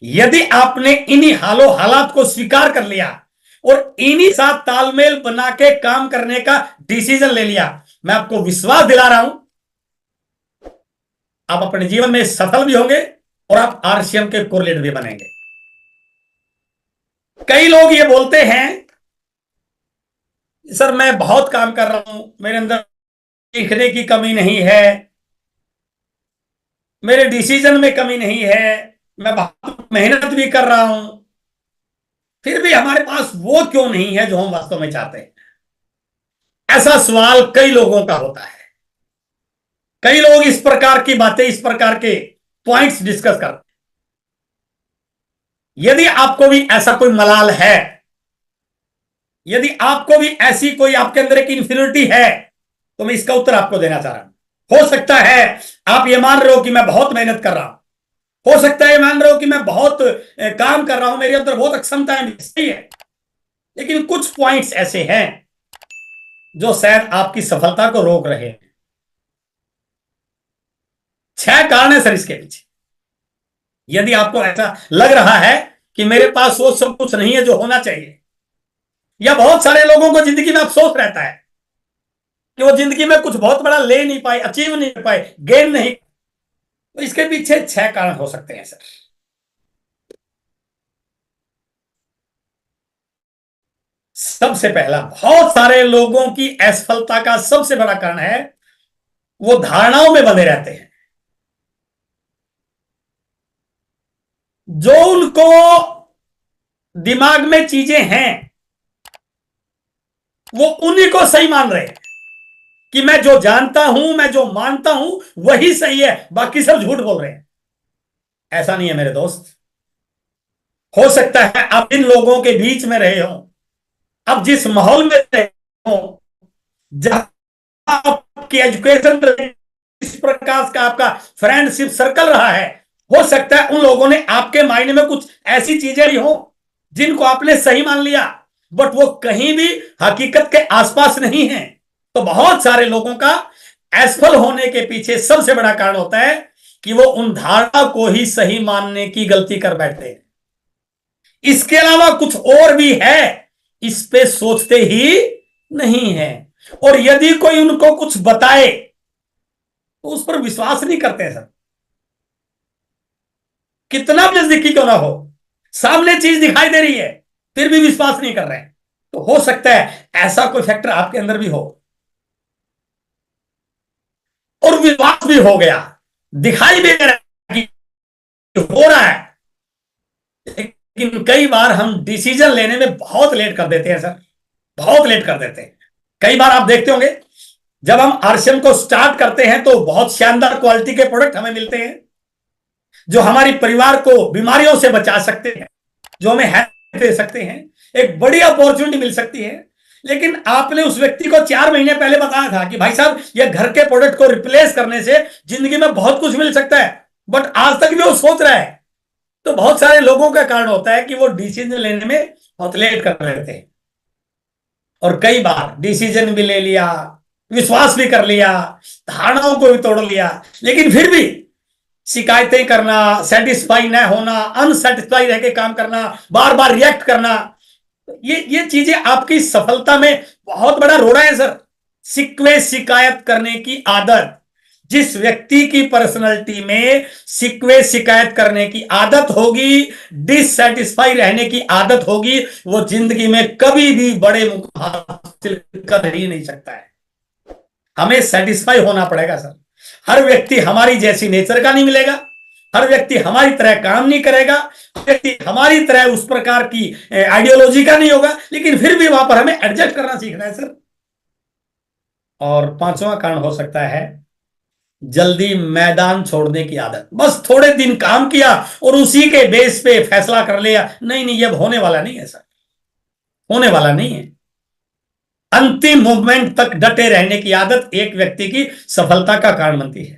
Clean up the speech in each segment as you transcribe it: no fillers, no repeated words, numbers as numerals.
यदि आपने इन्हीं हालों हालात को स्वीकार कर लिया और इन्हीं साथ तालमेल बना के काम करने का डिसीजन ले लिया, मैं आपको विश्वास दिला रहा हूं, आप अपने जीवन में सफल भी होंगे और आप आरसीएम के कोर भी बनेंगे। कई लोग ये बोलते हैं, सर मैं बहुत काम कर रहा हूं, मेरे अंदर सीखने की कमी नहीं है, मेरे डिसीजन में कमी नहीं है, मैं बहुत मेहनत भी कर रहा हूं, फिर भी हमारे पास वो क्यों नहीं है जो हम वास्तव में चाहते हैं। ऐसा सवाल कई लोगों का होता है। कई लोग इस प्रकार की बातें, इस प्रकार के पॉइंट्स डिस्कस करते हैं। यदि आपको भी ऐसा कोई मलाल है, यदि आपको भी ऐसी कोई आपके अंदर एक इन्फिनिटी है, तो मैं इसका उत्तर आपको देना चाह रहा हूं। हो सकता है आप ये मान रहे हो कि मैं बहुत मेहनत कर रहा हूं, हो सकता है ये मान रहे हो कि मैं बहुत काम कर रहा हूं, मेरे अंदर बहुत अक्षमताएं सही है, लेकिन कुछ पॉइंट्स ऐसे हैं जो शायद आपकी सफलता को रोक रहे हैं। 6 कारण है सर इसके पीछे। यदि आपको ऐसा लग रहा है कि मेरे पास वो सब कुछ नहीं है जो होना चाहिए, या बहुत सारे लोगों को जिंदगी में अफसोस रहता है कि वो जिंदगी में कुछ बहुत बड़ा ले नहीं पाए, अचीव नहीं कर पाए, गेन नहीं, तो इसके पीछे 6 कारण हो सकते हैं सर। सबसे पहला, बहुत सारे लोगों की असफलता का सबसे बड़ा कारण है वो धारणाओं में बंधे रहते हैं। जो उनको दिमाग में चीजें हैं वो उन्हीं को सही मान रहे हैं कि मैं जो जानता हूं, मैं जो मानता हूं वही सही है, बाकी सब झूठ बोल रहे हैं। ऐसा नहीं है मेरे दोस्त। हो सकता है आप इन लोगों के बीच में रहे हो, अब जिस माहौल में रहे हो, जहां आपकी एजुकेशन, इस प्रकार का आपका फ्रेंडशिप सर्कल रहा है, हो सकता है उन लोगों ने आपके माइंड में कुछ ऐसी चीजें ही हो जिनको आपने सही मान लिया, बट वो कहीं भी हकीकत के आसपास नहीं है। तो बहुत सारे लोगों का असफल होने के पीछे सबसे बड़ा कारण होता है कि वो उन धारणा को ही सही मानने की गलती कर बैठते हैं। इसके अलावा कुछ और भी है, इस पे सोचते ही नहीं है, और यदि कोई उनको कुछ बताए तो उस पर विश्वास नहीं करते सर। कितना भी नजदीकी क्यों ना हो, सामने चीज दिखाई दे रही है फिर भी विश्वास नहीं कर रहे हैं। तो हो सकता है ऐसा कोई फैक्टर आपके अंदर भी हो, और विश्वास भी हो गया, दिखाई भी दे रहा है कि हो रहा है, लेकिन कई बार हम डिसीजन लेने में बहुत लेट कर देते हैं सर, बहुत लेट कर देते हैं। कई बार आप देखते होंगे जब हम आरसीएम को स्टार्ट करते हैं तो बहुत शानदार क्वालिटी के प्रोडक्ट हमें मिलते हैं जो हमारी परिवार को बीमारियों से बचा सकते हैं, जो हमें हेल्प दे सकते हैं, एक बड़ी अपॉर्चुनिटी मिल सकती है। लेकिन आपने उस व्यक्ति को 4 महीने पहले बताया था कि भाई साहब ये घर के प्रोडक्ट को रिप्लेस करने से जिंदगी में बहुत कुछ मिल सकता है, बट आज तक भी वो सोच रहा है। तो बहुत सारे लोगों का कारण होता है कि वो डिसीजन लेने में बहुत लेट कर रहे थे, और कई बार डिसीजन भी ले लिया, विश्वास भी कर लिया, धारणाओं को भी तोड़ लिया, लेकिन फिर भी शिकायतें करना, सेटिस्फाई न होना, अनसेटिस्फाई रह के काम करना, बार बार रिएक्ट करना, ये चीजें आपकी सफलता में बहुत बड़ा रोड़ा है सर। शिकवे शिकायत करने की आदत, जिस व्यक्ति की पर्सनैलिटी में शिकवे शिकायत करने की आदत होगी, डिससेटिस्फाई रहने की आदत होगी, वो जिंदगी में कभी भी बड़े मुकाम हासिल कर ही नहीं सकता है। हमें सेटिस्फाई होना पड़ेगा सर। हर व्यक्ति हमारी जैसी नेचर का नहीं मिलेगा, हर व्यक्ति हमारी तरह काम नहीं करेगा, हर व्यक्ति हमारी तरह उस प्रकार की आइडियोलॉजी का नहीं होगा, लेकिन फिर भी वहां पर हमें एडजस्ट करना सीखना है सर। और 5वां कारण हो सकता है जल्दी मैदान छोड़ने की आदत। बस थोड़े दिन काम किया और उसी के बेस पे फैसला कर लिया, नहीं नहीं ये होने वाला नहीं है सर, होने वाला नहीं है। अंतिम मूवमेंट तक डटे रहने की आदत एक व्यक्ति की सफलता का कारण बनती है।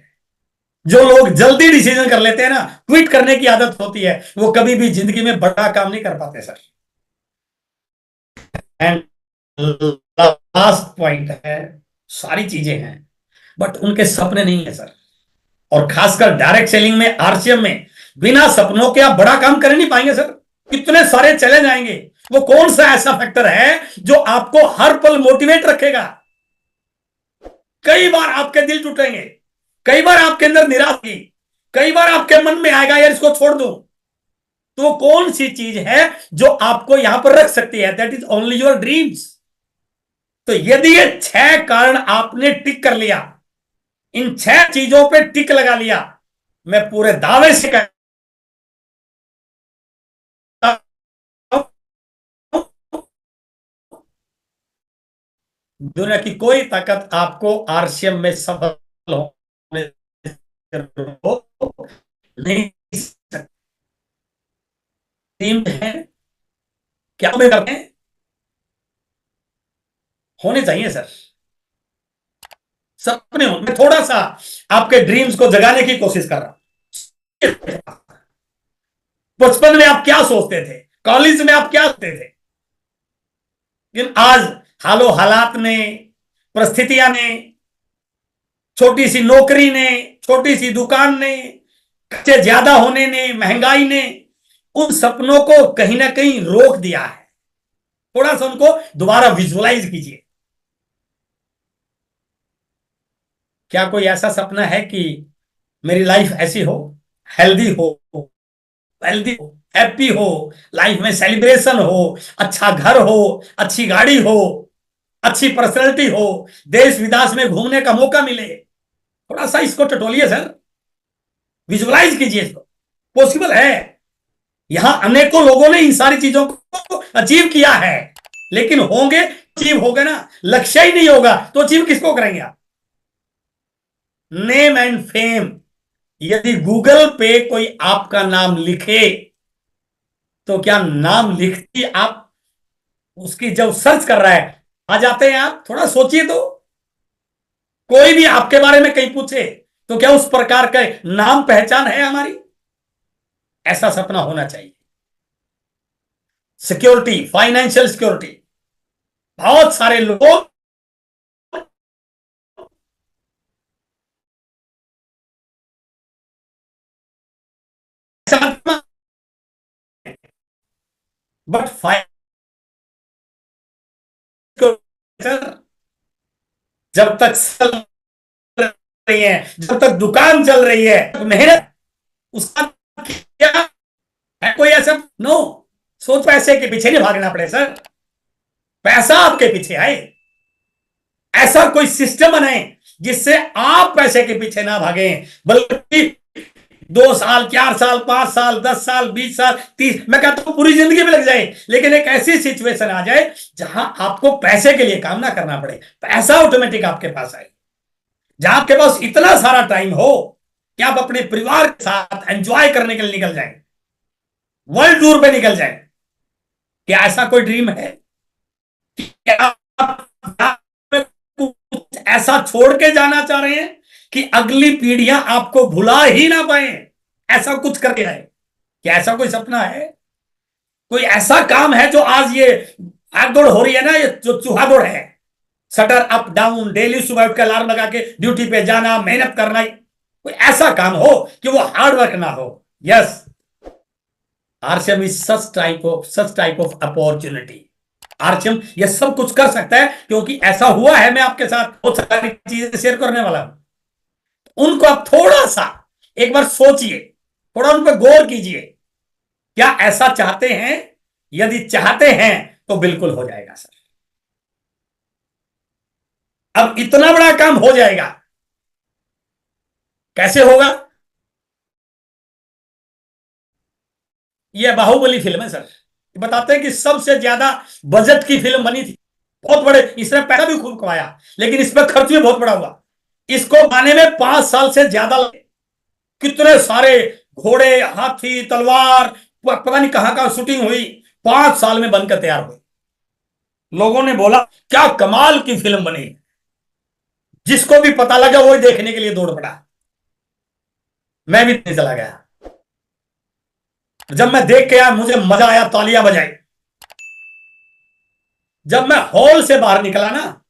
जो लोग जल्दी डिसीजन कर लेते हैं ना, क्विट करने की आदत होती है, वो कभी भी जिंदगी में बड़ा काम नहीं कर पाते सर। एंड लास्ट पॉइंट है, सारी चीजें हैं बट उनके सपने नहीं है सर। और खासकर डायरेक्ट सेलिंग में, आरसीएम में बिना सपनों के आप बड़ा काम कर नहीं पाएंगे सर। कितने सारे चैलेंज आएंगे, वो कौन सा ऐसा फैक्टर है जो आपको हर पल मोटिवेट रखेगा? कई बार आपके दिल टूटेंगे, कई बार आपके अंदर निराश होगी, कई बार आपके मन में आएगा यार इसको छोड़ दूं। तो कौन सी चीज है जो आपको यहां पर रख सकती है? That is only your dreams. तो यदि ये 6 कारण आपने टिक कर लिया, इन 6 चीजों पे टिक लगा लिया, मैं पूरे दावे से कहता हूं दुनिया की कोई ताकत आपको आरसीएम में सफल होने से रोक नहीं सकती है। क्या में करते हैं? होने चाहिए सर, सपने हो। मैं थोड़ा सा आपके ड्रीम्स को जगाने की कोशिश कर रहा हूं। बचपन में आप क्या सोचते थे, कॉलेज में आप क्या सोचते थे, लेकिन आज हालो हालात ने, परिस्थितियां ने, छोटी सी नौकरी ने, छोटी सी दुकान ने, खर्चे ज्यादा होने ने, महंगाई ने उन सपनों को कहीं ना कहीं रोक दिया है। थोड़ा सा उनको दोबारा विजुअलाइज कीजिए। क्या कोई ऐसा सपना है कि मेरी लाइफ ऐसी हो, हेल्दी हो, वेल्दी हो, हैप्पी हो, लाइफ में सेलिब्रेशन हो, अच्छा घर हो, अच्छी गाड़ी हो, अच्छी पर्सनैलिटी हो, देश विदेश में घूमने का मौका मिले? थोड़ा सा इसको टटोलिए सर, विजुअलाइज कीजिए इसको। पॉसिबल है। यहां अनेकों लोगों ने इन सारी चीजों को अचीव किया है, लेकिन होंगे, अचीव होगा ना, लक्ष्य ही नहीं होगा तो अचीव किसको करेंगे आप? नेम एंड फेम, यदि गूगल पे कोई आपका नाम लिखे तो क्या नाम लिखती आप उसकी जब सर्च कर रहा है आ जाते हैं आप? थोड़ा सोचिए तो। कोई भी आपके बारे में कहीं पूछे तो क्या उस प्रकार का नाम पहचान है हमारी? ऐसा सपना होना चाहिए। सिक्योरिटी, फाइनेंशियल सिक्योरिटी, बहुत सारे लोग बट जब तक चल रही है, जब तक दुकान चल रही है, मेहनत उसका क्या है? कोई ऐसा नो सोच, पैसे के पीछे नहीं भागना पड़े सर, पैसा आपके पीछे आए। ऐसा कोई सिस्टम बनाए जिससे आप पैसे के पीछे ना भागे, बल्कि 2 साल, 4 साल, 5 साल, 10 साल, 20 साल, 30, मैं कहता हूं पूरी जिंदगी में लग जाए, लेकिन एक ऐसी सिचुएशन आ जाए जहां आपको पैसे के लिए काम ना करना पड़े, पैसा ऑटोमेटिक आपके पास आए, जहां आपके पास इतना सारा टाइम हो कि आप अपने परिवार के साथ एंजॉय करने के लिए निकल जाए, वर्ल्ड टूर पे निकल जाए। क्या ऐसा कोई ड्रीम है? क्या आप कुछ ऐसा छोड़ के जाना चाह रहे हैं कि अगली पीढ़ियां आपको भुला ही ना पाए? ऐसा कुछ करके आए? क्या ऐसा कोई सपना है? कोई ऐसा काम है जो आज ये भागदौड़ हो रही है ना, ये जो चूहादौड़ है, शटर अप डाउन, डेली सुबह उठ के अलार्म लगा के ड्यूटी पे जाना, मेहनत करना, कोई ऐसा काम हो कि वो हार्ड वर्क ना हो? Yes, RCM is such type of opportunity. RCM ये सब कुछ कर सकता है क्योंकि ऐसा हुआ है। मैं आपके साथ बहुत सारी चीजें शेयर करने वाला हूं, उनको आप थोड़ा सा एक बार सोचिए, थोड़ा उन पर गौर कीजिए। क्या ऐसा चाहते हैं? यदि चाहते हैं तो बिल्कुल हो जाएगा सर। अब इतना बड़ा काम हो जाएगा, कैसे होगा? यह बाहुबली फिल्म है सर, बताते हैं कि सबसे ज्यादा बजट की फिल्म बनी थी, बहुत बड़े, इसने पैसा भी खूब कमाया, लेकिन इस पर खर्च भी बहुत बड़ा हुआ। इसको बनाने में 5 साल से ज्यादा लगे। कितने सारे घोड़े, हाथी, तलवार, पता नहीं कहां कहां शूटिंग हुई, 5 साल में बनकर तैयार हुई। लोगों ने बोला क्या कमाल की फिल्म बनी। जिसको भी पता लगा वही देखने के लिए दौड़ पड़ा। मैं भी नहीं चला गया। जब मैं देख के आया मुझे मजा आया, तालियां बजाई। जब मैं हॉल से बाहर निकला ना,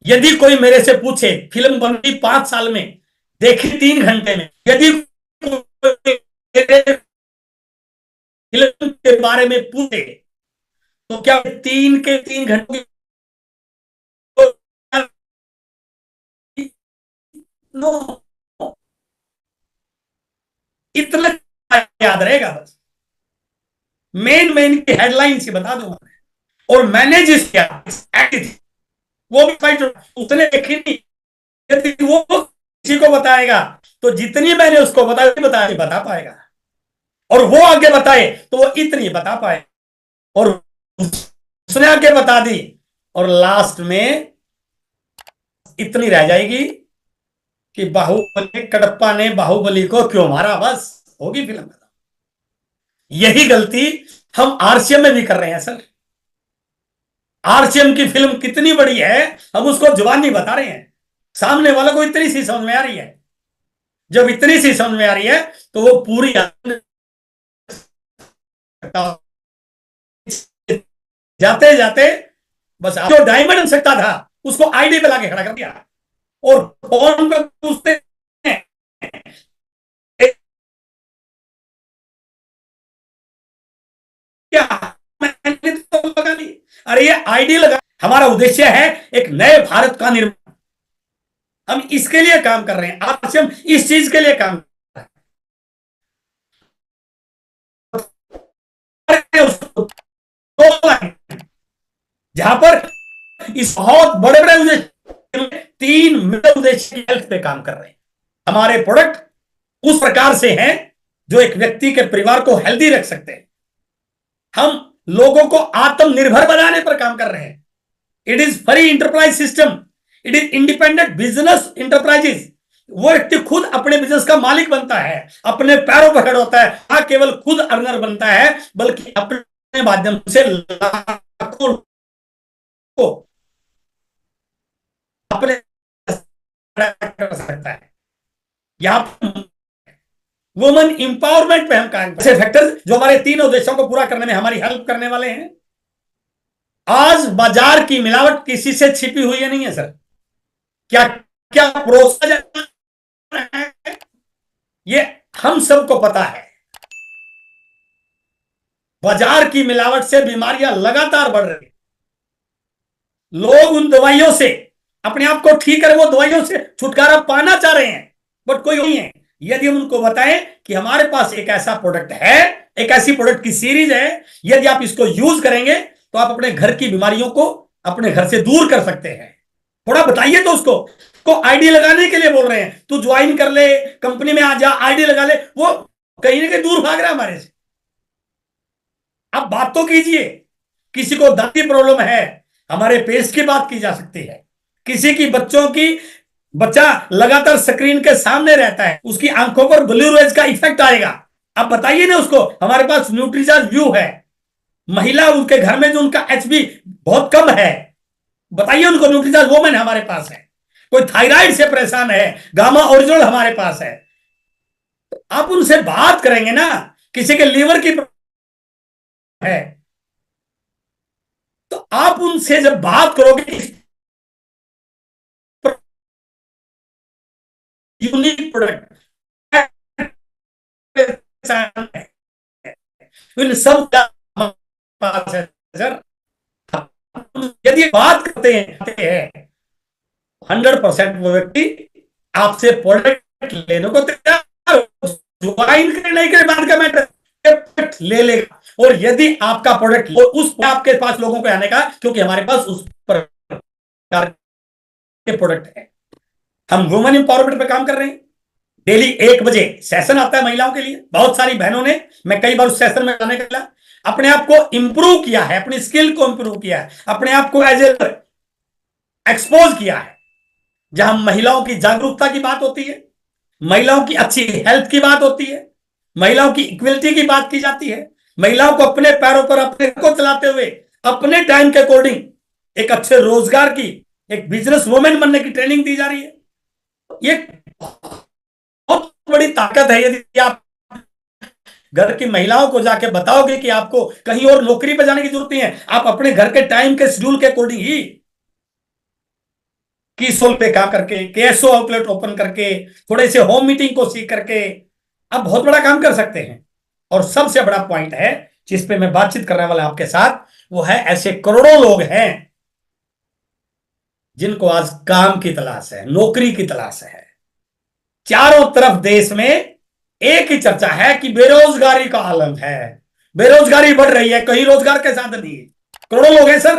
यदि कोई मेरे से पूछे फिल्म बनी 5 साल में, देखिए 3 घंटे में यदि फिल्म के बारे में पूछे तो क्या 3 घंटों की नो, इतना याद रहेगा बस। मेन मेन की हेडलाइंस ही बता दूंगा। और मैंने जिस किया वो भी फाइट उसने देखी नहीं, यदि वो किसी को बताएगा तो जितनी मैंने उसको बता पाएगा, और वो आगे बताए तो वो इतनी बता पाए, और उसने आगे बता दी और लास्ट में इतनी रह जाएगी कि बाहुबली कडप्पा ने बाहुबली को क्यों मारा, बस होगी फिल्म में। यही गलती हम आरसीएम में भी कर रहे हैं सर। आरसीएम की फिल्म कितनी बड़ी है हम उसको जुबान नहीं बता रहे हैं, सामने वालों को इतनी सी समझ में आ रही है। जब इतनी सी समझ में आ रही है तो वो पूरी जाते जाते बस जो डायमंड बन सकता था उसको आईडी पे लाके खड़ा कर दिया और फोन पे पूछते हैं क्या, मैंने तो लगा ली। अरे ये आईडी लगा, हमारा उद्देश्य है एक नए भारत का निर्माण। हम इसके लिए काम कर रहे हैं, आज हम इस चीज के लिए काम कर रहे हैं। उसको जहां पर इस बहुत बड़े बड़े उद्देश्य, 3 उद्देश्य हेल्थ पे काम कर रहे हैं। हमारे प्रोडक्ट उस प्रकार से हैं जो एक व्यक्ति के परिवार को हेल्दी रख सकते हैं। हम लोगों को आत्मनिर्भर बनाने पर काम कर रहे हैं। It is free enterprise system, it is independent business enterprises. वो व्यक्ति खुद अपने बिजनेस का मालिक बनता है, अपने पैरों पर खड़ा होता है, ना केवल खुद अर्नर बनता है बल्कि अपने माध्यम से लाखों को अपने कर सकता है। यहां वुमेन इंपावरमेंट पे हम काम ऐसे फैक्टर्स जो हमारे 3 उद्देश्यों को पूरा करने में हमारी हेल्प करने वाले हैं। आज बाजार की मिलावट किसी से छिपी हुई है नहीं है सर। क्या क्या परोसा जा रहा है ये हम सबको पता है। बाजार की मिलावट से बीमारियां लगातार बढ़ रही, लोग उन दवाइयों से अपने आप को ठीक करे, वो दवाइयों से छुटकारा पाना चाह रहे हैं बट कोई नहीं है। यदि हम उनको बताएं कि हमारे पास एक ऐसा प्रोडक्ट है, एक ऐसी प्रोडक्ट की सीरीज है, यदि आप इसको यूज करेंगे तो आप अपने घर की बीमारियों को अपने घर से दूर कर सकते हैं। थोड़ा बताइए तो उसको को आईडी लगाने के लिए बोल रहे हैं, तू ज्वाइन कर ले, कंपनी में आ जा, आईडी लगा ले, वो कहीं ना कहीं दूर भाग रहा है हमारे से। आप बात तो कीजिए। किसी को दांत की प्रॉब्लम है, हमारे पेस्ट की बात की जा सकती है। किसी की बच्चों की बच्चा लगातार स्क्रीन के सामने रहता है, उसकी आंखों पर ब्लू रेज का इफेक्ट आएगा, आप बताइए ना उसको। हमारे पास न्यूट्रीचार्ज व्यू है। महिला उनके घर में जो उनका एचबी बहुत कम है, बताइए उनको न्यूट्रीचार्ज वोमेन हमारे पास है। कोई थायराइड से परेशान है, गामा ओरिजिनल हमारे पास है। आप उनसे बात करेंगे ना, किसी के लीवर की है तो आप उनसे जब बात करोगे यूनिक प्रोडक्ट इन सब का पास है सर। यदि बात करते हैं 100% वो व्यक्ति आपसे प्रोडक्ट लेने को तैयार, ज्वाइन करे नहीं करे बाद का मैटर, ले लेगा। और यदि आपका प्रोडक्ट उस आपके पास लोगों को आने का, क्योंकि हमारे पास उस प्रकार के प्रोडक्ट है। हम वुमेन एम्पावरमेंट पे काम कर रहे हैं। डेली 1 बजे सेशन आता है महिलाओं के लिए। बहुत सारी बहनों ने, मैं कई बार उस सेशन में आने के लिए अपने आप को इंप्रूव किया है, अपनी स्किल को इंप्रूव किया है, अपने आप को एज ए एक्सपोज किया है। जहां महिलाओं की जागरूकता की बात होती है, महिलाओं की अच्छी हेल्थ की बात होती है, महिलाओं की इक्वलिटी की बात की जाती है, महिलाओं को अपने पैरों पर अपने को चलाते हुए अपने टाइम के अकॉर्डिंग एक अच्छे रोजगार की, एक बिजनेस वुमेन बनने की ट्रेनिंग दी जा रही है। ये बहुत बड़ी ताकत है। यदि आप घर की महिलाओं को जाके बताओगे कि आपको कहीं और नौकरी पर जाने की जरूरत नहीं है, आप अपने घर के टाइम के शेड्यूल के अकॉर्डिंग ही कीसोल पे काम करके, केएसओ आउटलेट ओपन करके, थोड़े से होम मीटिंग को सीख करके आप बहुत बड़ा काम कर सकते हैं। और सबसे बड़ा पॉइंट है जिस पे मैं बातचीत करने वाला आपके साथ, वो है ऐसे करोड़ों लोग हैं जिनको आज काम की तलाश है, नौकरी की तलाश है। चारों तरफ देश में एक ही चर्चा है कि बेरोजगारी का आलम है, बेरोजगारी बढ़ रही है, कहीं रोजगार के साधन नहीं है। करोड़ों लोग हैं सर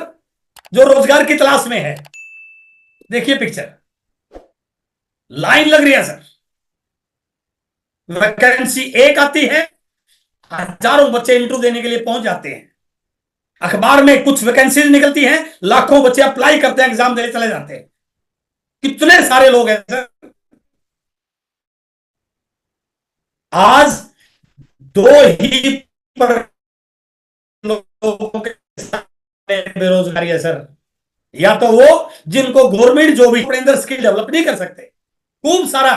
जो रोजगार की तलाश में है। देखिए पिक्चर, लाइन लग रही है सर, वैकेंसी एक आती है, हजारों बच्चे इंटरव्यू देने के लिए पहुंच जाते हैं। अखबार में कुछ वैकेंसीज निकलती हैं, लाखों बच्चे अप्लाई करते हैं, एग्जाम देने चले जाते हैं। कितने सारे लोग हैं सर। आज दो ही पर लोगों के सामने बेरोजगारी है सर। या तो वो जिनको गवर्नमेंट जॉब अपने अंदर स्किल डेवलप नहीं कर सकते, खूब सारा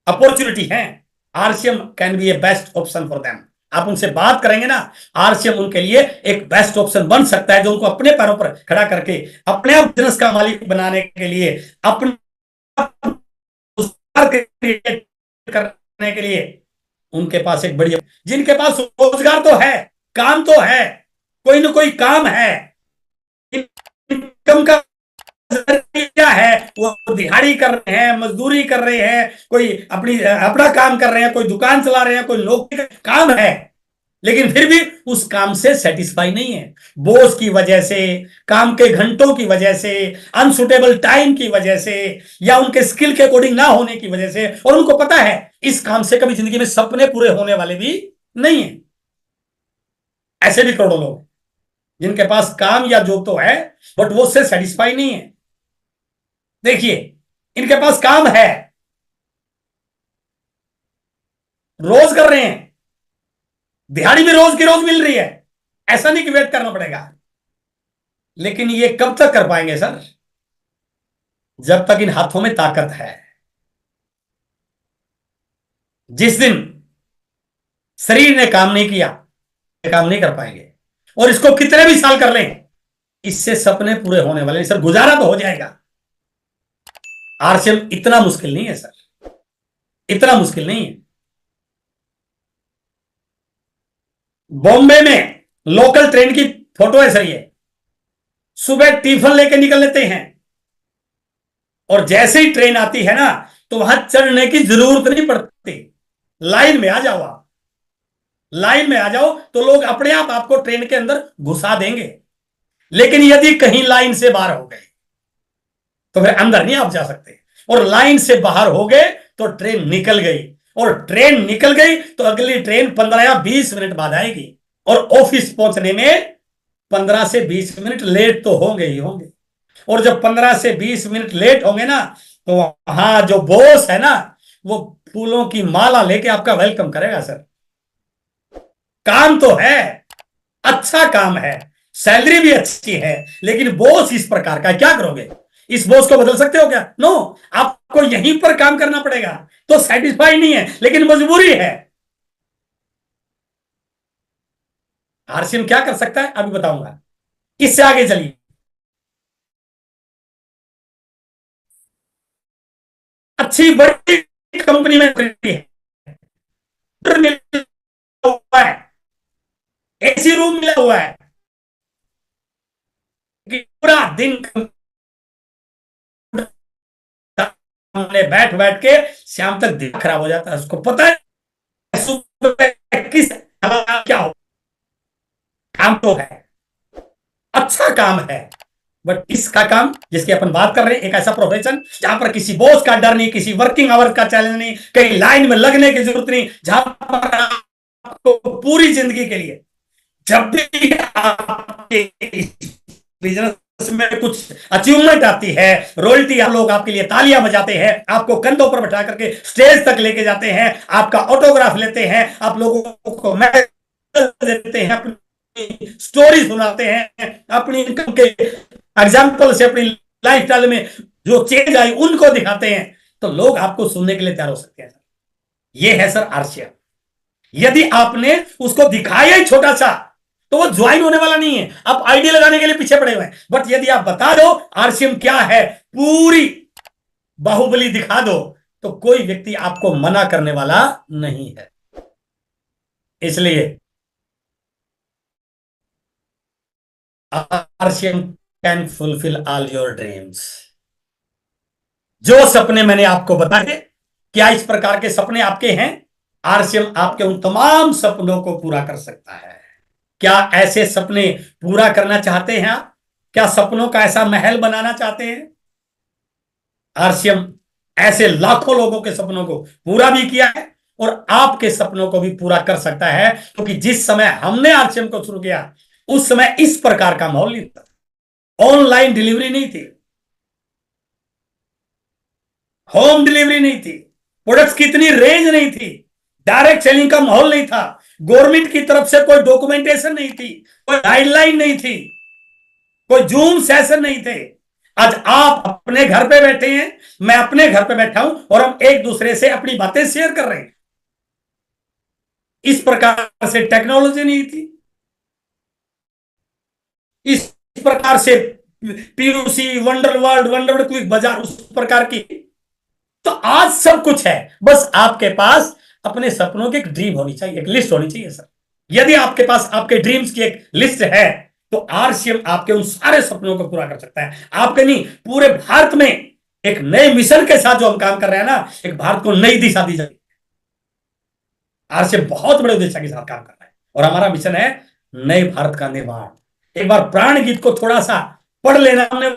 अपॉर्चुनिटी है, RCM can be A best option for them. आप उनसे बात करेंगे ना, आरसीएम उनके लिए एक बेस्ट ऑप्शन बन सकता है, जो उनको अपने पैरों पर खड़ा करके अपने आप बिजनेस का मालिक बनाने के लिए, अपने क्रिएट करने के लिए उनके पास एक बड़ी, जिनके पास रोजगार तो है, काम तो है, कोई ना कोई काम है, इनकम का जरिया है, वो दिहाड़ी कर रहे हैं, मजदूरी कर रहे हैं, कोई अपना काम कर रहे हैं, कोई दुकान चला रहे हैं, कोई नौकरी का काम है, लेकिन फिर भी उस काम से सेटिस्फाई नहीं है। बोझ की वजह से, काम के घंटों की वजह से, अनसुटेबल टाइम की वजह से, या उनके स्किल के अकॉर्डिंग ना होने की वजह से, और उनको पता है इस काम से कभी जिंदगी में सपने पूरे होने वाले भी नहीं है। ऐसे भी करोड़ों लोग जिनके पास काम या जॉब तो है, बट वो उससे सेटिस्फाई नहीं है। देखिए, इनके पास काम है, रोज कर रहे हैं, दिहाड़ी भी रोज की रोज मिल रही है, ऐसा नहीं कि वेट करना पड़ेगा। लेकिन ये कब तक कर पाएंगे सर? जब तक इन हाथों में ताकत है। जिस दिन शरीर ने काम नहीं किया, काम नहीं कर पाएंगे, और इसको कितने भी साल कर लें, इससे सपने पूरे होने वाले नहीं सर। गुजारा तो हो जाएगा, आरसीएम इतना मुश्किल नहीं है सर, इतना मुश्किल नहीं है। बॉम्बे में लोकल ट्रेन की फोटो है सर ये। सुबह टिफिन लेके निकल लेते हैं, और जैसे ही ट्रेन आती है ना, तो वहां चढ़ने की जरूरत नहीं पड़ती, लाइन में आ जाओ आप, लाइन में आ जाओ तो लोग अपने आप आपको ट्रेन के अंदर घुसा देंगे। लेकिन यदि कहीं लाइन से बाहर हो गए तो फिर अंदर नहीं आप जा सकते, और लाइन से बाहर हो गए तो ट्रेन निकल गई, और ट्रेन निकल गई तो अगली ट्रेन 15 या 20 मिनट बाद आएगी, और ऑफिस पहुंचने में 15 से 20 मिनट लेट तो होंगे ही होंगे। और जब 15 से 20 मिनट लेट होंगे ना, तो वहां जो बॉस है ना, वो फूलों की माला लेके आपका वेलकम करेगा सर। काम तो है, अच्छा काम है, सैलरी भी अच्छी है, लेकिन बॉस इस प्रकार का, क्या करोगे? इस बॉस को बदल सकते हो क्या? नो, आपको यहीं पर काम करना पड़ेगा। तो सेटिस्फाई नहीं है, लेकिन मजबूरी है। आरसीएम क्या कर सकता है अभी बताऊंगा, इससे आगे चलिए। अच्छी बड़ी कंपनी में मिला हुआ है, एसी रूम मिला हुआ है, कि पूरा दिन हमने बैठ बैठ के शाम तक दिमाग खराब हो जाता है। उसको पता है सुबह किस क्या हो, काम तो है, अच्छा काम है, बट इसका काम जिसकी अपन बात कर रहे हैं, एक ऐसा प्रोफेशन जहां पर किसी बॉस का डर नहीं, किसी वर्किंग आवर्स का चैलेंज नहीं, कहीं लाइन में लगने की जरूरत नहीं, जहां पर आपको पूरी जिंदगी के लिए जब भी आपके बिजनेस में कुछ अचीवमेंट आती है, रॉयल्टी आप लोग आपके लिए तालियां बजाते हैं, आपको कंधों पर बैठा करके स्टेज तक लेके जाते हैं, आपका ऑटोग्राफ लेते हैं, आप लोगों को मेडल देते हैं, अपनी स्टोरी सुनाते हैं, अपनी इनकम के एग्जाम्पल से अपनी लाइफस्टाइल में जो चेंज आई उनको दिखाते हैं, तो लोग आपको सुनने के लिए तैयार हो सकते हैं। ये है सर आरसीएम। यदि आपने उसको दिखाया ही छोटा सा, तो वो ज्वाइन होने वाला नहीं है। आप आईडी लगाने के लिए पीछे पड़े हुए हैं, बट यदि आप बता दो आरसीएम क्या है, पूरी बाहुबली दिखा दो, तो कोई व्यक्ति आपको मना करने वाला नहीं है। इसलिए RCM can fulfil all your dreams. जो सपने मैंने आपको बताए, क्या इस प्रकार के सपने आपके हैं? आरसीएम आपके उन तमाम सपनों को पूरा कर सकता है। क्या ऐसे सपने पूरा करना चाहते हैं आप? क्या सपनों का ऐसा महल बनाना चाहते हैं? आरसीएम ऐसे लाखों लोगों के सपनों को पूरा भी किया है, और आपके सपनों को भी पूरा कर सकता है, क्योंकि जिस समय हमने आरसीएम को शुरू किया, उस समय इस प्रकार का माहौल नहीं था। ऑनलाइन डिलीवरी नहीं थी, होम डिलीवरी नहीं थी, प्रोडक्ट्स की इतनी रेंज नहीं थी, डायरेक्ट सेलिंग का माहौल नहीं था, गवर्नमेंट की तरफ से कोई डॉक्यूमेंटेशन नहीं थी, कोई गाइडलाइन नहीं थी, कोई जूम सेशन नहीं थे। आज आप अपने घर पे बैठे हैं, मैं अपने घर पे बैठा हूं, और हम एक दूसरे से अपनी बातें शेयर कर रहे हैं। इस प्रकार से टेक्नोलॉजी नहीं थी, इस प्रकार से PUC, wonder world, wonder quick बाजार, उस प्रकार की। तो आज सब कुछ है, बस आपके पास अपने सपनों की एक ड्रीम होनी चाहिए, एक लिस्ट होनी चाहिए सर। यदि आपके पास आपके ड्रीम्स की एक लिस्ट है, तो आरसीएम आपके उन सारे सपनों को पूरा कर सकता है। आपके नहीं, पूरे भारत में एक नए मिशन के साथ जो हम काम कर रहे हैं ना, एक भारत को नई दिशा दी जाएगी। आरसीएम बहुत बड़े उद्देश्य के साथ काम कर रहा है, और हमारा मिशन है नए भारत का निर्माण। एक बार प्राण गीत को थोड़ा सा पढ़ लेना, हमने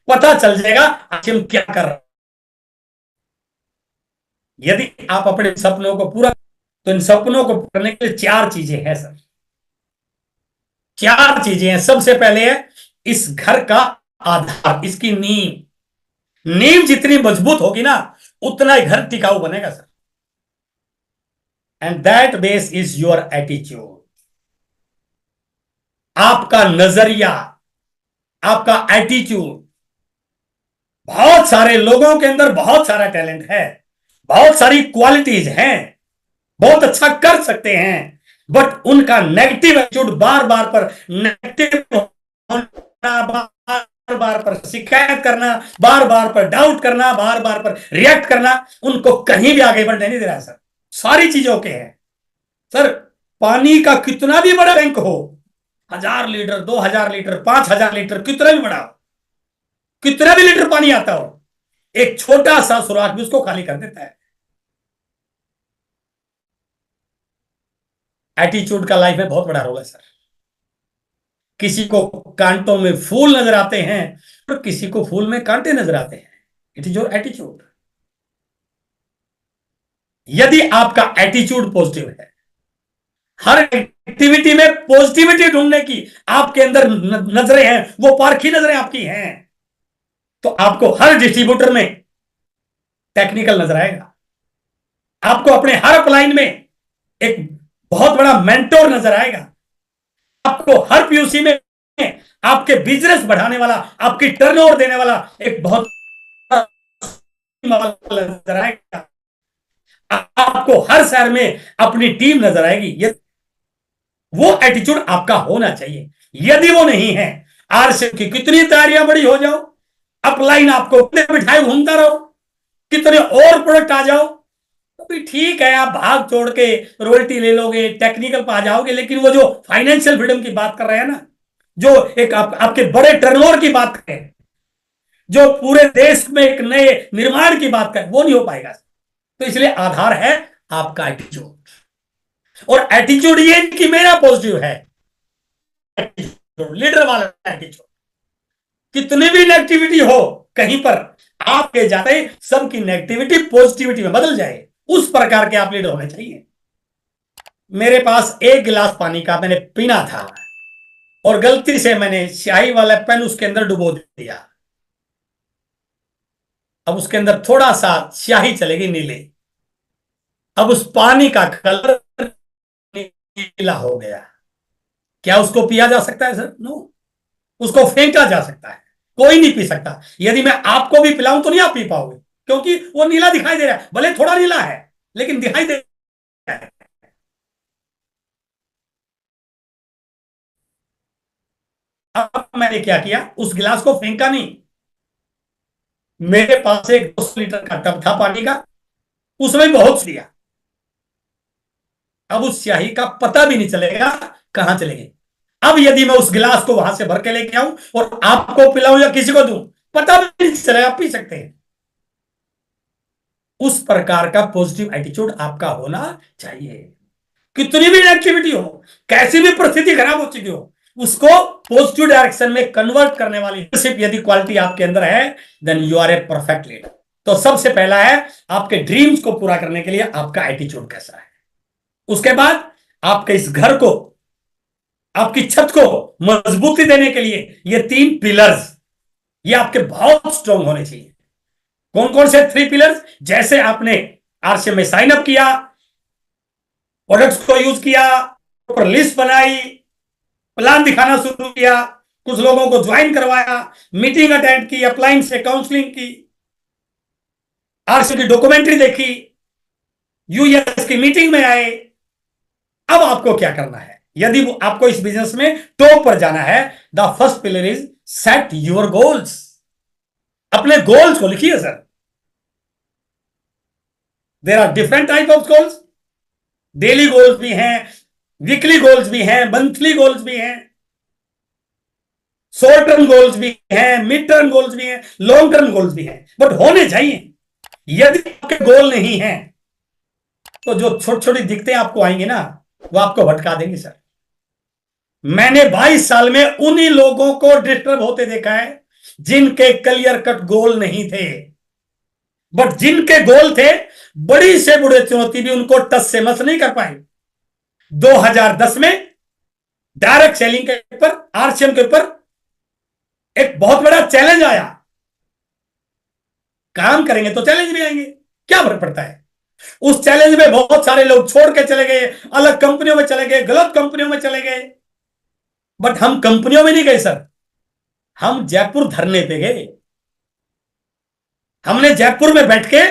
पता चल जाएगा आरसीएम क्या कर रहा है। यदि आप अपने सपनों को पूरा, तो इन सपनों को करने के लिए चार चीजें हैं सर। चार चीजें हैं। सबसे पहले है इस घर का आधार, इसकी नींव। नींव जितनी मजबूत होगी ना, उतना ही घर टिकाऊ बनेगा sir. And that base is your attitude. आपका नजरिया, आपका एटीट्यूड। बहुत सारे लोगों के अंदर बहुत सारा टैलेंट है, बहुत सारी क्वालिटीज हैं, बहुत अच्छा कर सकते हैं, बट उनका नेगेटिव एटीट्यूड, बार बार पर नेगेटिव होना, बार बार पर शिकायत करना, बार बार पर डाउट करना, बार बार पर रिएक्ट करना, उनको कहीं भी आगे बढ़ने नहीं दे रहा सर। सारी चीजों के हैं सर। पानी का कितना भी बड़ा टैंक हो, 1000 लीटर, 2000 लीटर, 5000 लीटर, कितना भी बड़ा हो, कितना भी लीटर पानी आता हो, एक छोटा सा सुराख भी उसको खाली कर देता है। एटीट्यूड का लाइफ में बहुत बड़ा रोल है सर। किसी को कांटों में फूल नजर आते हैं, और किसी को फूल में कांटे नजर आते हैं। It is your attitude. यदि आपका एटीट्यूड पॉजिटिव है, हर एक्टिविटी में पॉजिटिविटी ढूंढने की आपके अंदर नजरें हैं, वो पारखी नजरें आपकी हैं, तो आपको हर डिस्ट्रीब्यूटर में टेक्निकल नजर आएगा। आपको अपने हर अपलाइन में एक बहुत बड़ा मेंटोर नजर आएगा। आपको हर पीयूसी में आपके बिजनेस बढ़ाने वाला, आपकी टर्नओवर देने वाला एक बहुत नजर आएगा। आपको हर शहर में अपनी टीम नजर आएगी। वो एटीट्यूड आपका होना चाहिए। यदि वो नहीं है, आरसीएम की कितनी तैयारियां बड़ी हो जाओ, अपलाइन आपको बिठाए घूमता रहो, कितने और प्रोडक्ट आ जाओ, तो भी ठीक है, आप भाग छोड़ के रॉयल्टी ले लोगे, टेक्निकल पर आ जाओगे, लेकिन वो जो फाइनेंशियल फ्रीडम की बात कर रहे हैं ना, जो एक आपके बड़े टर्नओवर की बात करें, जो पूरे देश में एक नए निर्माण की बात करें, वो नहीं हो पाएगा। तो इसलिए आधार है आपका एटीट्यूड, और एटीट्यूड ये कि मेरा पॉजिटिव है, लीडर वाला एटीट्यूड। कितनी भी नेगेटिविटी हो कहीं पर, आपके जाते सबकी नेगेटिविटी पॉजिटिविटी में बदल जाए, उस प्रकार के आप लीडर होने चाहिए। मेरे पास एक गिलास पानी का मैंने पीना था, और गलती से मैंने स्याही वाला पेन उसके अंदर डुबो दिया। अब उसके अंदर थोड़ा सा स्याही चलेगी नीले, अब उस पानी का कलर नीला हो गया। क्या उसको पिया जा सकता है सर? नो। उसको फेंका जा सकता है, कोई नहीं पी सकता। यदि मैं आपको भी पिलाऊं तो नहीं आप पी पाओगे, क्योंकि वो नीला दिखाई दे रहा है, भले थोड़ा नीला है लेकिन दिखाई दे रहा है। अब मैंने क्या किया, उस गिलास को फेंका नहीं, मेरे पास एक 200 लीटर का टब था पानी का, उसमें बहुत दिया। अब उस स्याही का पता भी नहीं चलेगा कहां चले गए। अब यदि मैं उस गिलास को वहां से भर के लेके आऊं और आपको पिलाऊं या किसी को दूं, पता भी नहीं चलेगा, आप पी सकते हैं। उस प्रकार का पॉजिटिव एटीट्यूड आपका होना चाहिए। कितनी भी एक्टिविटी हो, कैसी भी परिस्थिति खराब हो चुकी हो, उसको पॉजिटिव डायरेक्शन में कन्वर्ट करने वाली लीडरशिप यदि क्वालिटी आपके अंदर है, then you are a perfect leader. तो सबसे पहला है, आपके ड्रीम्स को पूरा करने के लिए आपका एटीट्यूड कैसा है। उसके बाद आपके इस घर को, आपकी छत को मजबूती देने के लिए ये 3 पिलर्स, ये आपके बहुत स्ट्रांग होने चाहिए। कौन कौन से 3 पिलर्स? जैसे आपने आरसीएम में साइन अप किया, प्रोडक्ट्स को यूज किया, लिस्ट बनाई, प्लान दिखाना शुरू किया, कुछ लोगों को ज्वाइन करवाया, मीटिंग अटेंड की, अप्लाइंग से काउंसलिंग की, आरसीएम की डॉक्यूमेंट्री देखी, यूएस की मीटिंग में आए। अब आपको क्या करना है, यदि आपको इस बिजनेस में टॉप पर जाना है, the first pillar is set your goals. अपने गोल्स को लिखिए sir. There are different type of goals. Daily goals भी हैं, वीकली गोल्स भी हैं, मंथली गोल्स भी हैं, शॉर्ट टर्म गोल्स भी हैं, मिड टर्म गोल्स भी हैं, लॉन्ग टर्म गोल्स भी हैं, बट होने चाहिए। यदि आपके गोल नहीं है, तो जो छोटी छोटी दिक्कतें आपको आएंगी ना, वो आपको भटका देंगे सर। मैंने 22 साल में उन्हीं लोगों को डिस्टर्ब होते देखा है जिनके क्लियर कट गोल नहीं थे, बट जिनके गोल थे, बड़ी से बड़ी चुनौती भी उनको टच से मस नहीं कर पाए। 2010 में डायरेक्ट सेलिंग के ऊपर, आरसीएम के ऊपर एक बहुत बड़ा चैलेंज आया। काम करेंगे तो चैलेंज भी आएंगे, क्या फर्क पड़ता है। उस चैलेंज में बहुत सारे लोग छोड़ के चले गए, अलग कंपनियों में चले गए, गलत कंपनियों में चले गए। बट हम कंपनियों में नहीं गए सर, हम जयपुर धरने पे गए। हमने जयपुर में बैठ के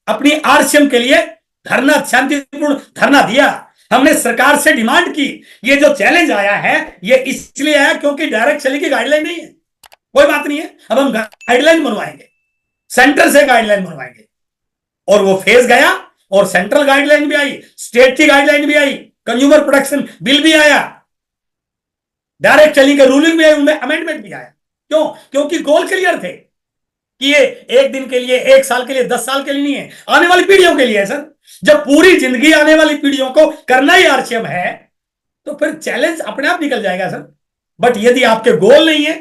अपनी आरसीएम के लिए धरना, शांतिपूर्ण धरना दिया। हमने सरकार से डिमांड की, ये जो चैलेंज आया है ये इसलिए आया क्योंकि डायरेक्ट सेलिंग की गाइडलाइन नहीं है। कोई बात नहीं है, अब हम गाइडलाइन बनवाएंगे, सेंटर से गाइडलाइन बनवाएंगे। और वो फेज गया, और सेंट्रल गाइडलाइन भी आई, स्टेट की गाइडलाइन भी आई, कंज्यूमर प्रोटेक्शन बिल भी आया, डायरेक्ट सेलिंग का रूलिंग भी आई, उनमें अमेंडमेंट भी आया। क्यों? क्योंकि गोल क्लियर थे कि ये 1 दिन के लिए, 1 साल के लिए, 10 साल के लिए नहीं है, आने वाली पीढ़ियों के लिए है सर। जब पूरी जिंदगी आने वाली पीढ़ियों को करना ही आरसीएम है, तो फिर चैलेंज अपने आप निकल जाएगा सर। बट यदि आपके गोल नहीं है,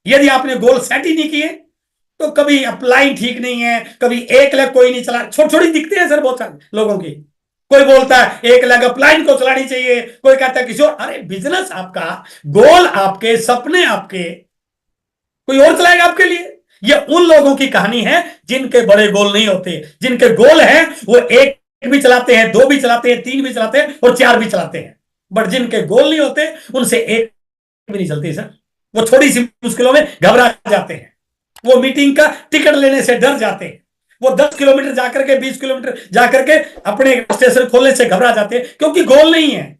यदि आपने गोल सेट ही नहीं किए, तो कभी अप्लाई ठीक नहीं है, कभी 1 लाख कोई नहीं चला। छोटी छोटी दिखते हैं सर बहुत सारे लोगों की। कोई बोलता है 1 लाख अप्लाई को चलानी चाहिए, कोई कहता है किसी और। अरे बिजनेस आपका, गोल आपके, सपने आपके, कोई और चलाएगा आपके लिए। ये उन लोगों की कहानी है जिनके बड़े गोल नहीं होते। जिनके गोल है वो 1 भी चलाते हैं, 2 भी चलाते हैं, 3 भी चलाते हैं, और 4 भी चलाते हैं। बट जिनके गोल नहीं होते, उनसे 1 भी नहीं चलती सर। वो थोड़ी सी मुश्किलों में घबरा जाते हैं, वो मीटिंग का टिकट लेने से डर जाते हैं, वो 10 किलोमीटर जाकर के, 20 किलोमीटर जाकर के अपने स्टेशन खोलने से घबरा जाते हैं, क्योंकि गोल नहीं है।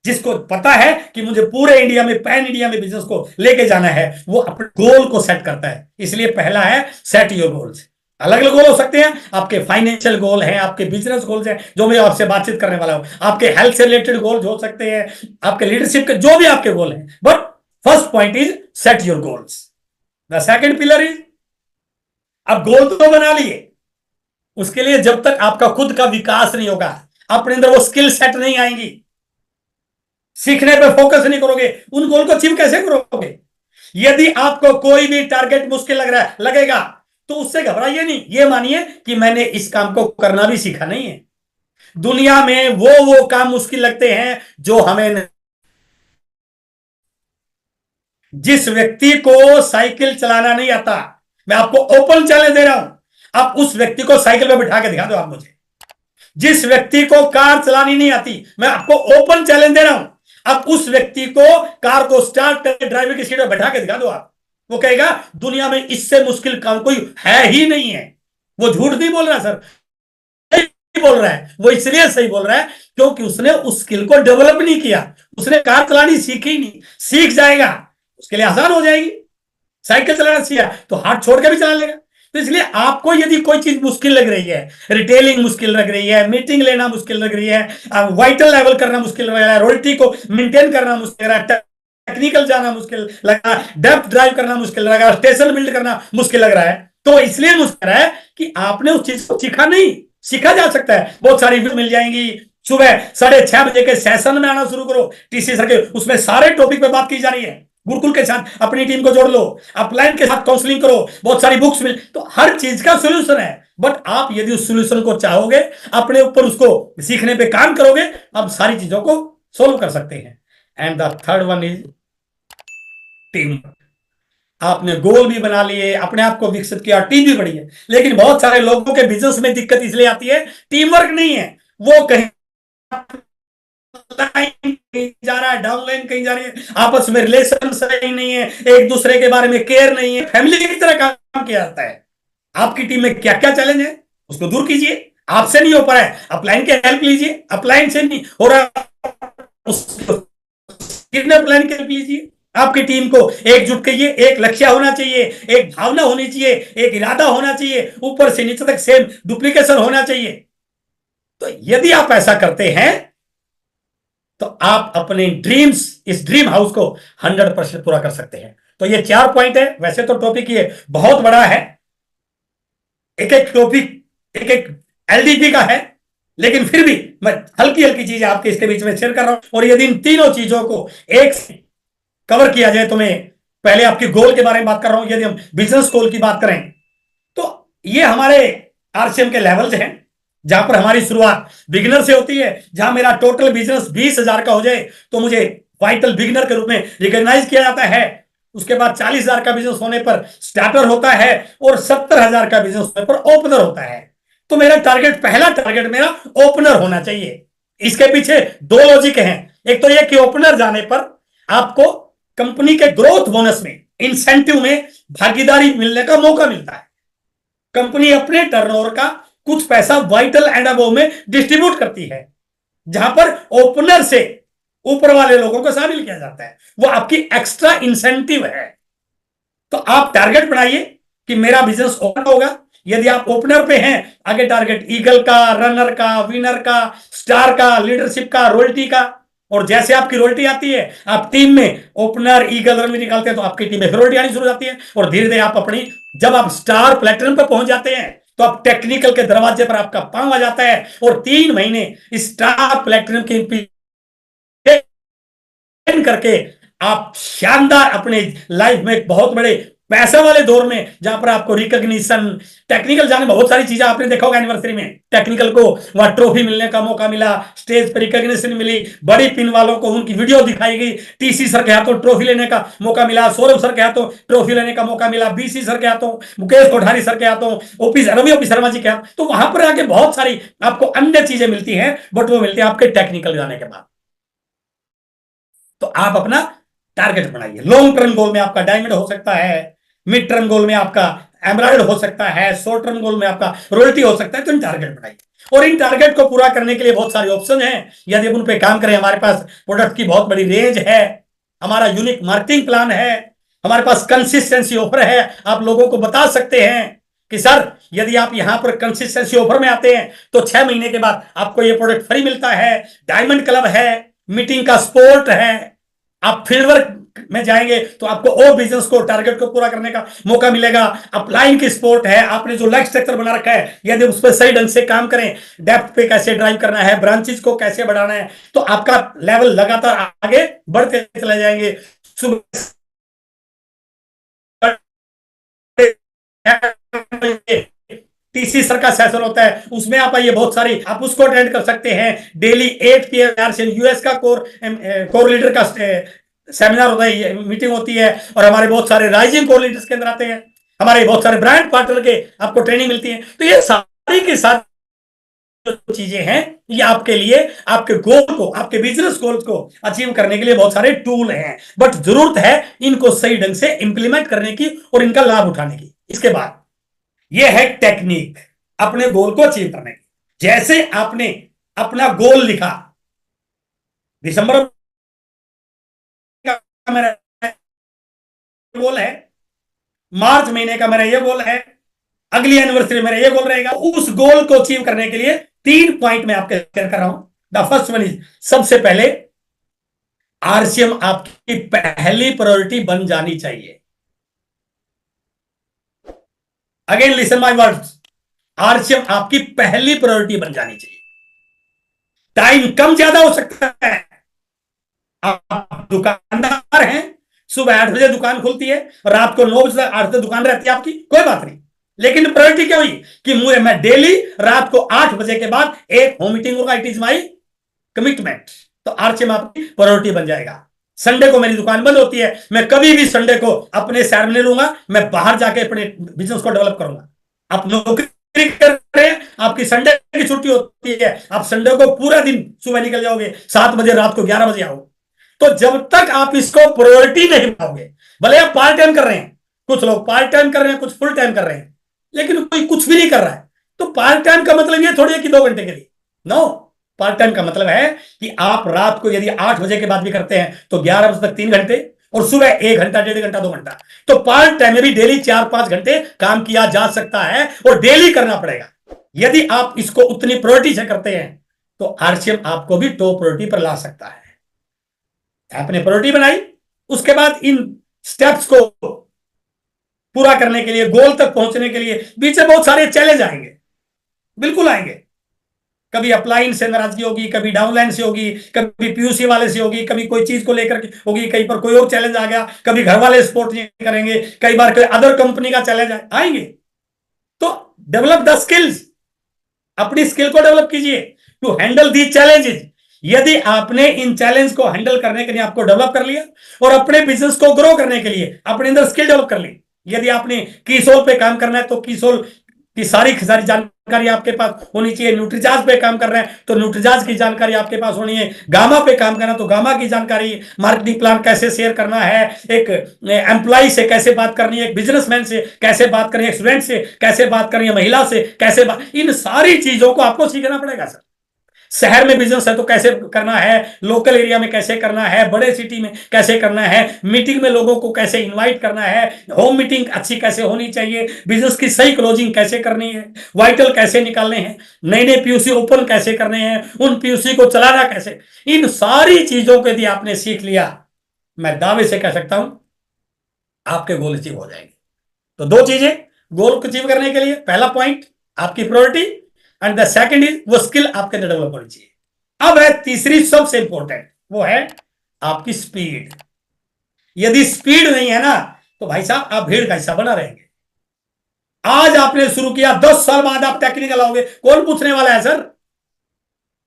जिसको पता है कि मुझे पूरे इंडिया में, पैन इंडिया में बिजनेस को लेके जाना है, वो अपने गोल को सेट करता है। इसलिए पहला है सेट योर गोल्स। अलग अलग गोल हो सकते हैं, आपके फाइनेंशियल गोल हैं, आपके बिजनेस गोल्स हैं, जो मैं आपसे बातचीत करने वाला हूं, आपके हेल्थ से रिलेटेड गोल्स हो सकते हैं, आपके लीडरशिप के जो भी आपके गोल हैं। But first point is set your goals. The second pillar is, अब गोल तो बना लिए, उसके लिए जब तक आपका खुद का विकास नहीं होगा, अपने अंदर वो स्किल सेट नहीं आएंगी, सीखने पे फोकस नहीं करोगे, उन गोल को अचीव कैसे करोगे। यदि आपको कोई भी टारगेट मुश्किल लग रहा है, लगेगा, तो उससे घबराइए नहीं। ये मानिए कि मैंने इस काम को करना भी सीखा नहीं है। दुनिया में वो काम मुश्किल लगते हैं जो हमें, जिस व्यक्ति को साइकिल चलाना नहीं आता, मैं आपको ओपन चैलेंज दे रहा हूं, आप उस व्यक्ति को साइकिल पे बिठा के दिखा दो आप मुझे। जिस व्यक्ति को कार चलानी नहीं आती, मैं आपको ओपन चैलेंज दे रहा हूं, अब उस व्यक्ति को कार को स्टार्ट करके ड्राइवर की सीट पर बैठा के दिखा दो आप, वो कहेगा दुनिया में इससे मुश्किल काम कोई है ही नहीं है। वो झूठ नहीं बोल रहा सर, सही बोल रहा है। वो इसलिए सही बोल रहा है क्योंकि उसने उस स्किल को डेवलप नहीं किया, उसने कार चलानी सीखी नहीं। सीख जाएगा, उसके लिए आसान हो जाएगी। साइकिल चलाना सीखा तो हाथ छोड़ के भी चला लेगा। तो इसलिए आपको यदि कोई चीज मुश्किल लग रही है, रिटेलिंग मुश्किल लग रही है, मीटिंग लेना मुश्किल लग रही है, वाइटल लेवल करना मुश्किल लग रहा है, रॉयल्टी को मेंटेन करना मुश्किल लग रहा है, टेक्निकल जाना मुश्किल लग रहा है, डेप्थ ड्राइव करना मुश्किल लग रहा है, स्टेशन बिल्ड करना मुश्किल लग रहा है, तो इसलिए मुश्किल है कि आपने उस चीज को सीखा नहीं। सीखा जा सकता है, बहुत सारी वीडियो मिल जाएंगी। सुबह 6:30 बजे के सेशन में आना शुरू करो, टीसी सर के, उसमें सारे टॉपिक पे बात की जा रही है। गुरुकुल के साथ अपनी टीम को जोड़ लो, अपलाइन के साथ काउंसलिंग करो, बहुत सारी बुक्स मिल, तो हर चीज का सोल्यूशन है। बट आप यदि उस सोल्यूशन को चाहोगे, अपने ऊपर उसको सीखने पे काम करोगे, आप सारी चीजों को सोल्व कर सकते हैं। And the third one is team. आपने गोल भी बना लिए, अपने आप को विकसित किया, टीम भी बढ़ी है, लेकिन बहुत सारे लोगों के बिजनेस में दिक्कत इसलिए आती है, टीम वर्क नहीं है। वो कहीं लाइन कहीं जा रहा है, डाउन लाइन कहीं जा रही है, आपस में रिलेशन सही नहीं है, एक दूसरे के बारे में केयर नहीं है, फैमिली की तरह काम किया जाता है। आपकी टीम में क्या क्या चैलेंज है, उसको दूर कीजिए। आपसे नहीं हो पा रहा है, अपलाइन की हेल्प लीजिए। अपलाइन से नहीं हो रहा, कितने अपलाइन की हेल्प लीजिए। आपकी टीम को एकजुट करिए, एक लक्ष्य होना चाहिए, एक भावना होनी चाहिए, एक इरादा होना चाहिए, ऊपर से नीचे तक सेम डुप्लीकेशन होना चाहिए। तो यदि आप ऐसा करते हैं तो आप अपने ड्रीम्स, इस ड्रीम हाउस को 100% पूरा कर सकते हैं। तो ये 4 पॉइंट है। वैसे तो टॉपिक ये बहुत बड़ा है, एक एक टॉपिक एक एक एलडीपी का है, लेकिन फिर भी मैं हल्की हल्की चीजें आपके इसके बीच में शेयर कर रहा हूं। और यदि इन तीनों चीजों को एक कवर किया जाए तो मैं पहले आपके गोल के बारे में बात कर रहा हूं। यदि हम बिजनेस गोल की बात करें तो ये हमारे आरसीएम के लेवल्स हैं, जहां पर हमारी शुरुआत बिगिनर से होती है। जहां मेरा टोटल बिजनेस 20,000 का हो जाए तो मुझे वाइटल बिगिनर के रूप में रिकॉग्नाइज किया जाता है। उसके बाद 40,000 का बिजनेस होने पर स्टार्टर होता है, और 70,000 का बिजनेस होने पर ओपनर होता है। तो मेरा टारगेट, पहला टारगेट मेरा ओपनर होना चाहिए। इसके पीछे 2 लॉजिक हैं। एक तो यह कि ओपनर जाने पर आपको कंपनी के ग्रोथ बोनस में, इंसेंटिव में भागीदारी मिलने का मौका मिलता है। कंपनी अपने टर्नओवर का कुछ पैसा वाइटल एंड अबव में डिस्ट्रीब्यूट करती है, जहां पर ओपनर से ऊपर वाले लोगों को शामिल किया जाता है। वो आपकी एक्स्ट्रा इंसेंटिव है। तो आप टारगेट बनाइए कि मेरा बिजनेस ओपन होगा। यदि आप ओपनर पे हैं, आगे टारगेट ईगल का, रनर का, विनर का, स्टार का, लीडरशिप का, रॉयल्टी का। और जैसे आपकी रॉयल्टी आती है, आप टीम में ओपनर, ईगल, रन निकालते हैं, तो आपकी टीम में रॉयल्टी आनी शुरू हो जाती है। और धीरे धीरे आप अपनी, जब आप स्टार प्लेटिनम पर पहुंच जाते हैं तो आप टेक्निकल के दरवाजे पर आपका पांव आ जाता है, और 3 महीने स्टार प्लेटिनम की करके आप शानदार अपने लाइफ में एक बहुत बड़े पैसे वाले दौर में, जहां पर आपको रिकॉग्निशन, टेक्निकल जाने, बहुत सारी चीजें आपने देखा होगा एनिवर्सरी में, टेक्निकल को वहां ट्रॉफी मिलने का मौका मिला, स्टेज पर रिकॉग्निशन मिली, बड़ी पिन वालों को उनकी वीडियो दिखाई गई, टीसी सर के हाथों ट्रॉफी लेने का मौका मिला, सौरभ सर के हाथों ट्रॉफी लेने का मौका मिला, बीसी सर के हाथों, मुकेश कोठारी सर के हाथों, रवि ओपी शर्मा जी के हाथ। तो वहां पर आके बहुत सारी आपको अन्य चीजें मिलती हैं, बट वो मिलती है आपके टेक्निकल जाने के बाद। तो आप अपना टारगेट बनाइए। लॉन्ग टर्म गोल में आपका डायमंड हो सकता है, मिड टर्म गोल में आपका एमराल्ड हो सकता है, शॉर्ट टर्म गोल में आपका रॉयल्टी हो सकता है। तो इन टारगेट बनाइए, और इन टारगेट को पूरा करने के लिए बहुत सारे ऑप्शन हैं। यदि हम उन पे काम करें, हमारे पास प्रोडक्ट की बहुत बड़ी रेंज है, हमारा यूनिक मार्केटिंग प्लान है, हमारे पास कंसिस्टेंसी ऑफर है। आप लोगों को बता सकते हैं कि सर, यदि आप यहां पर कंसिस्टेंसी ऑफर में आते हैं तो 6 महीने के बाद आपको ये प्रोडक्ट फ्री मिलता है। डायमंड क्लब है, मीटिंग का सपोर्ट है, आप फील्ड वर्क में जाएंगे तो आपको और बिजनेस को, टारगेट को पूरा करने का मौका मिलेगा। अपलाइन की सपोर्ट है, आपने जो लाइफ स्ट्रक्चर बना रखा है, यदि उस पर सही ढंग से काम करें, डेप्थ पे कैसे ड्राइव करना है, ब्रांचेस को कैसे बढ़ाना है, तो आपका लेवल लगातार आगे बढ़ते चले जाएंगे। टीसी सर का सेशन होता है, उसमें आप आइए, बहुत सारी आप उसको अटेंड कर सकते हैं। डेली 8 PM यूएस का कोर लीडर का सेमिनार होता है, मीटिंग होती है, और हमारे बहुत सारे राइजिंग कोर लीडर्स के अंदर आते हैं, हमारे बहुत सारे ब्रांड पार्टनर के आपको ट्रेनिंग मिलती है। तो ये सारी के साथ जो चीजें हैं, ये आपके लिए, आपके गोल को, आपके बिजनेस गोल को अचीव करने के लिए बहुत सारे टूल हैं, बट जरूरत है इनको सही ढंग से इंप्लीमेंट करने की और इनका लाभ उठाने की। इसके बाद ये है टेक्निक अपने गोल को अचीव करने की। जैसे आपने अपना गोल लिखा, दिसंबर गोल है, मार्च महीने का मेरा ये गोल है, अगली एनिवर्सरी मेरा ये गोल रहेगा। उस गोल को अचीव करने के लिए 3 पॉइंट में आपके शेयर कर रहा हूं। द फर्स्ट वन इज, सबसे पहले आरसीएम आपकी पहली प्रायोरिटी बन जानी चाहिए। Again listen my words, RCM आपकी पहली प्रायोरिटी बन जानी चाहिए। टाइम कम ज्यादा हो सकता है, आप दुकानदार हैं, सुबह 8 बजे दुकान खुलती है, रात को 9 बजे 8 बजे दुकान रहती है आपकी, कोई बात नहीं, लेकिन प्रायोरिटी क्या हुई कि मुझे, मैं डेली रात को 8 बजे के बाद एक होम मीटिंग होगा, इट इज माई कमिटमेंट। तो आरसीएम आपकी प्रायोरिटी बन जाएगा। संडे को मेरी दुकान बंद होती है, मैं कभी भी संडे को अपने शहर में नहीं लूंगा, मैं बाहर जाके अपने बिजनेस को डेवलप करूंगा। आप नौकरी कर रहे हैं, आपकी संडे की छुट्टी होती है, आप संडे को पूरा दिन सुबह निकल जाओगे, 7 बजे रात को 11 बजे आओ। तो जब तक आप इसको प्रायोरिटी नहीं बनाओगे, भले आप पार्ट टाइम कर रहे हैं, कुछ लोग पार्ट टाइम कर रहे हैं, कुछ फुल टाइम कर रहे हैं, लेकिन कोई कुछ भी नहीं कर रहा है, तो पार्ट टाइम का मतलब ये थोड़ी है कि 2 घंटे के लिए, नो। पार्ट टाइम का मतलब है कि आप रात को यदि 8 बजे के बाद भी करते हैं तो 11 बजे तक 3 घंटे, और सुबह 1 घंटा, 1.5 घंटा, 2 घंटा। तो पार्ट टाइम में भी डेली 4-5 घंटे काम किया जा सकता है, और डेली करना पड़ेगा। यदि आप इसको उतनी प्रायोरिटी से करते हैं तो आरसीएम आपको भी टॉप प्रायोरिटी पर ला सकता है। आपने प्रायोरिटी बनाई, उसके बाद इन स्टेप्स को पूरा करने के लिए, गोल तक पहुंचने के लिए बीच में बहुत सारे चैलेंज आएंगे, बिल्कुल आएंगे। कभी अपलाइन से नाराजगी होगी, कभी डाउनलाइन से होगी, कभी पीयूसी वाले से होगी, कभी कोई चीज को लेकर होगी, कहीं पर कोई और चैलेंज आ गया, कभी घर वाले सपोर्ट नहीं करेंगे, कई बार कोई अदर कंपनी का चैलेंज आएंगे। तो डेवलप द स्किल्स, अपनी स्किल को डेवलप कीजिए टू हैंडल दी चैलेंजेस। यदि आपने इन चैलेंज को हैंडल करने के लिए आपको डेवलप कर लिया, और अपने बिजनेस को ग्रो करने के लिए अपने अंदर स्किल डेवलप कर ली, यदि आपने कीसोल पे काम करना है तो कीसोल की सारी जानकारी आपके पास होनी चाहिए। न्यूट्रीचार्ज पे काम कर रहे हैं तो न्यूट्रीचार्ज की जानकारी आपके पास होनी है। गामा पे काम करना तो गामा की जानकारी, मार्केटिंग प्लान कैसे शेयर करना है, एक एम्प्लॉय से कैसे बात करनी है, एक बिजनेसमैन से कैसे बात करनी है, स्टूडेंट से कैसे बात करनी है, महिला से कैसे बात, इन सारी चीजों को आपको सीखना पड़ेगा सर। शहर में बिजनेस है तो कैसे करना है, लोकल एरिया में कैसे करना है, बड़े सिटी में कैसे करना है, मीटिंग में लोगों को कैसे इनवाइट करना है, होम मीटिंग अच्छी कैसे होनी चाहिए, बिजनेस की सही क्लोजिंग कैसे करनी है, वाइटल कैसे निकालने हैं, नए नए पीयूसी ओपन कैसे करने हैं, उन पीयूसी को चलाना कैसे, इन सारी चीजों को यदि आपने सीख लिया, मैं दावे से कह सकता हूं आपके गोल अचीव हो जाएंगे। तो 2 चीजें गोल को अचीव करने के लिए, पहला पॉइंट आपकी priority, and the second is वो स्किल आपके अंदर डेवलप होनी चाहिए। अब है तीसरी सबसे इंपॉर्टेंट, वो है आपकी स्पीड। यदि स्पीड नहीं है ना तो भाई साहब आप भीड़ का हिस्सा बना रहेंगे। आज आपने शुरू किया, 10 साल बाद आप टेक्निकल आओगे, कौन पूछने वाला है सर?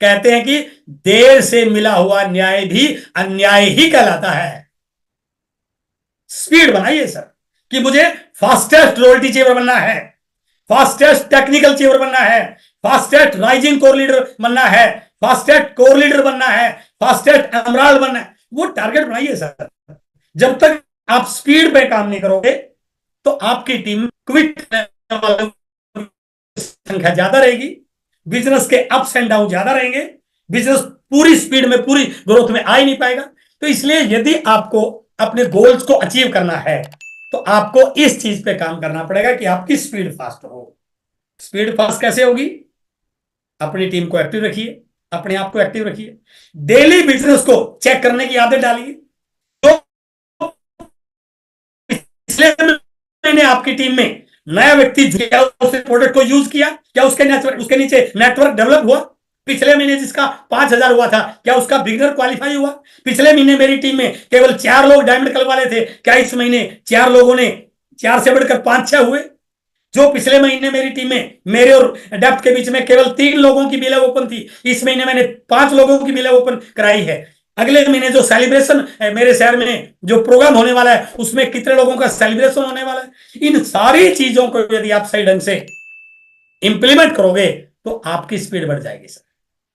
कहते हैं कि देर से मिला हुआ न्याय भी अन्याय ही कहलाता है। स्पीड बनाइए सर, कि मुझे फास्टेस्ट रॉयल्टी चेवर बनना है, फास्टेस्ट टेक्निकल चेवर बनना है, फास्टेस्ट राइजिंग कोर लीडर बनना है, फास्टेस्ट कोर लीडर बनना है, फास्टेस्ट एमराल्ड बनना है। वो टारगेट बनाइए सर। जब तक आप स्पीड पे काम नहीं करोगे तो आपकी टीम क्विट संख्या ज्यादा रहेगी, बिजनेस के अप्स एंड डाउन ज्यादा रहेंगे, बिजनेस पूरी स्पीड में, पूरी ग्रोथ में आ ही नहीं पाएगा। तो इसलिए यदि आपको अपने गोल्स को अचीव करना है तो आपको इस चीज पे काम करना पड़ेगा कि आपकी स्पीड फास्ट हो। स्पीड फास्ट कैसे होगी? अपनी टीम को एक्टिव रखिए, अपने आप को एक्टिव रखिए, डेली बिजनेस को चेक करने की आदत डालिए। तो पिछले महीने आपकी टीम में नया व्यक्ति क्या उसने प्रोडक्ट को यूज किया, क्या उसके नीचे नेटवर्क डेवलप हुआ? पिछले महीने जिसका 5,000 हुआ था, क्या उसका बिगनर क्वालिफाई हुआ? पिछले महीने मेरी टीम में केवल 4 लोग डायमंड क्लब वाले थे, क्या इस महीने 4 लोगों ने 4 से बढ़कर 5-6 हुए? जो पिछले महीने मेरी टीम में, मेरे और डेप्थ के बीच में केवल 3 लोगों की बिले ओपन थी, इस महीने मैंने 5 लोगों की बिले ओपन कराई है। अगले महीने जो सेलिब्रेशन मेरे शहर में जो प्रोग्राम होने वाला है उसमें कितने लोगों का सेलिब्रेशन होने वाला है? इन सारी चीजों को यदि आप सही ढंग से इंप्लीमेंट करोगे तो आपकी स्पीड बढ़ जाएगी सर।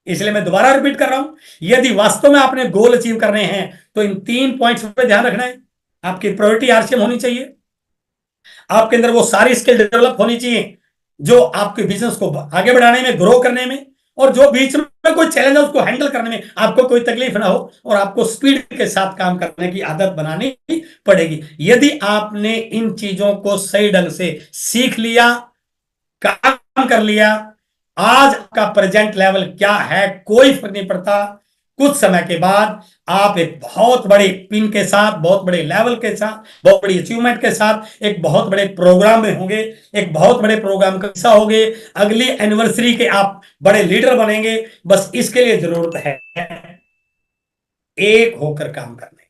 इसलिए मैं दोबारा रिपीट कर रहा हूं, यदि वास्तव में आपने गोल अचीव करने हैं तो इन 3 पॉइंट्स पे ध्यान रखना है। आपकी प्रायोरिटी आरसीएम होनी चाहिए, आपके अंदर वो सारी स्किल डेवलप होनी चाहिए जो आपके बिजनेस को आगे बढ़ाने में, ग्रो करने में और जो बीच में कोई चैलेंज है उसको हैंडल करने में आपको कोई तकलीफ ना हो, और आपको स्पीड के साथ काम करने की आदत बनानी पड़ेगी। यदि आपने इन चीजों को सही ढंग से सीख लिया, काम कर लिया, आज का प्रेजेंट लेवल क्या है कोई फर्क नहीं पड़ता। कुछ समय के बाद आप एक बहुत बड़े पिन के साथ, बहुत बड़े लेवल के साथ, बहुत बड़ी अचीवमेंट के साथ एक बहुत बड़े प्रोग्राम में होंगे, एक बहुत बड़े प्रोग्राम का हिस्सा होंगे। अगली एनिवर्सरी के आप बड़े लीडर बनेंगे। बस इसके लिए जरूरत है एक होकर काम करने।